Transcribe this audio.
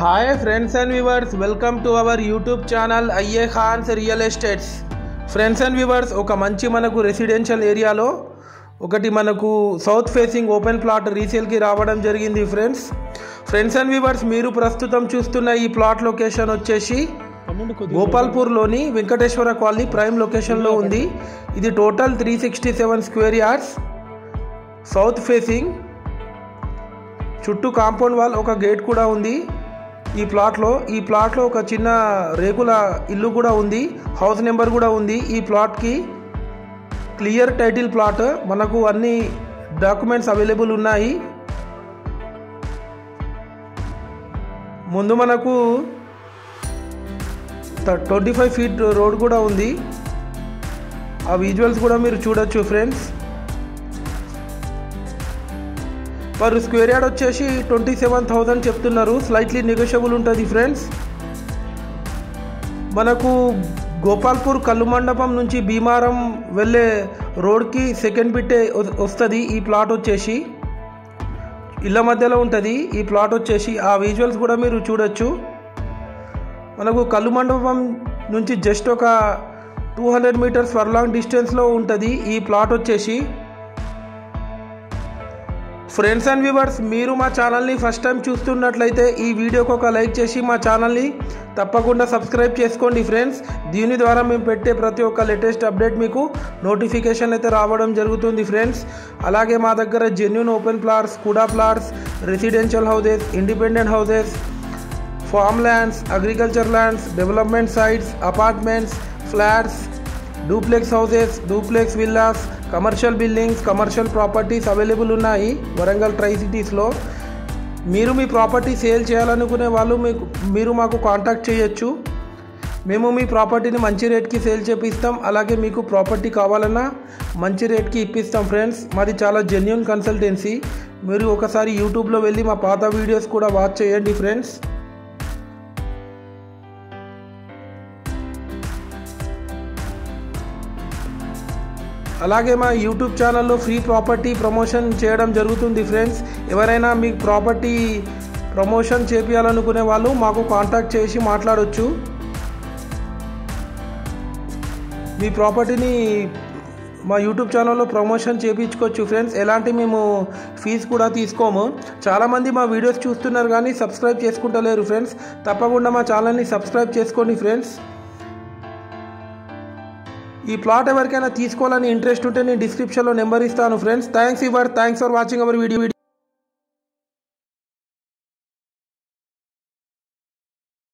Hi friends and viewers, welcome to our YouTube channel IA Khans real estates. Friends and viewers, ఒక మంచి మనకు residential ఏరియాలో ఒకటి మనకు సౌత్ ఫేసింగ్ ఓపెన్ ప్లాట్ రీసేల్కి రావడం జరిగింది. ఫ్రెండ్స్ అండ్ వ్యూవర్స్, మీరు ప్రస్తుతం చూస్తున్న ఈ ప్లాట్ లొకేషన్ వచ్చేసి గోపాల్పూర్లోని వెంకటేశ్వర కాలనీ ప్రైమ్ లొకేషన్లో ఉంది. ఇది total 367 square yards, south facing, చుట్టూ కాంపౌండ్ వాల్, ఒక గేట్ కూడా ఉంది. ఈ ప్లాట్లో ఒక చిన్న రేకుల ఇల్లు కూడా ఉంది, హౌస్ నెంబర్ కూడా ఉంది. ఈ ప్లాట్కి క్లియర్ టైటిల్ ప్లాట్, మనకు అన్ని డాక్యుమెంట్స్ అవైలబుల్ ఉన్నాయి. ముందు మనకు 25 ఫీట్ రోడ్ కూడా ఉంది. ఆ విజువల్స్ కూడా మీరు చూడొచ్చు ఫ్రెండ్స్. పర్ స్క్వేర్ యార్డ్ వచ్చేసి 27,000 చెప్తున్నారు, స్లైట్లీ నెగోషియబుల్ ఉంటుంది ఫ్రెండ్స్. మనకు గోపాల్పూర్ కల్లు మండపం నుంచి భీమారం వెళ్ళే రోడ్కి సెకండ్ బిట్టే వస్తుంది. ఈ ప్లాట్ వచ్చేసి ఇళ్ళ మధ్యలో ఉంటుంది. ఈ ప్లాట్ వచ్చేసి ఆ విజువల్స్ కూడా మీరు చూడొచ్చు. మనకు కల్లు మండపం నుంచి జస్ట్ ఒక 200 మీటర్స్ ఫర్లాంగ్ డిస్టెన్స్లో ఉంటుంది ఈ ప్లాట్ వచ్చేసి. ఫ్రెండ్స్ అండ్ వ్యూవర్స్, మీరు మా ఛానల్ని ఫస్ట్ టైం చూస్తున్నట్లయితే ఈ వీడియోకి ఒక లైక్ చేసి మా ఛానల్ని తప్పకుండా సబ్స్క్రైబ్ చేసుకోండి ఫ్రెండ్స్. దీని ద్వారా మేము పెట్టే ప్రతి ఒక్క లేటెస్ట్ అప్డేట్ మీకు నోటిఫికేషన్ అయితే రావడం జరుగుతుంది ఫ్రెండ్స్. అలాగే మా దగ్గర జెన్యూన్ ఓపెన్ ప్లాట్స్, కుడా plots, residential houses, independent houses, farm lands, agriculture lands, development sites, apartments, flats, duplex houses, duplex villas, commercial buildings, commercial properties available ఉన్నాయి వరంగల్ ట్రై సిటీస్లో. మీరు మీ ప్రాపర్టీ సేల్ చేయాలనుకునే వాళ్ళు మీరు మాకు కాంటాక్ట్ చేయొచ్చు. మేము మీ ప్రాపర్టీని మంచి రేట్కి సేల్ చేపిస్తాం. అలాగే మీకు ప్రాపర్టీ కావాలన్నా మంచి రేట్కి ఇప్పిస్తాం ఫ్రెండ్స్. మాది చాలా జెన్యూన్ కన్సల్టెన్సీ. మీరు ఒకసారి యూట్యూబ్లో వెళ్ళి మా పాత వీడియోస్ కూడా వాచ్ చేయండి ఫ్రెండ్స్. అలాగే మా యూట్యూబ్ ఛానల్లో ఫ్రీ ప్రాపర్టీ ప్రమోషన్ చేయడం జరుగుతుంది ఫ్రెండ్స్. ఎవరైనా మీ ప్రాపర్టీ ప్రమోషన్ చేపించాలనుకునే వాళ్ళు మాకు కాంటాక్ట్ చేసి మాట్లాడవచ్చు. మీ ప్రాపర్టీని మా యూట్యూబ్ ఛానల్లో ప్రమోషన్ చేయించుకోవచ్చు ఫ్రెండ్స్. ఎలాంటి మేము ఫీజు కూడా తీసుకోము. చాలామంది మా వీడియోస్ చూస్తున్నారు కానీ సబ్స్క్రైబ్ చేసుకుంటలేరు ఫ్రెండ్స్. తప్పకుండా మా ఛానల్ని సబ్స్క్రైబ్ చేసుకోండి ఫ్రెండ్స్. ఈ ప్లాట్ ఎవరికైనా తీసుకోవాలని ఇంట్రెస్ట్ ఉంటే నేను డిస్క్రిప్షన్లో నెంబర్ ఇస్తాను friends. Thanks for watching our video.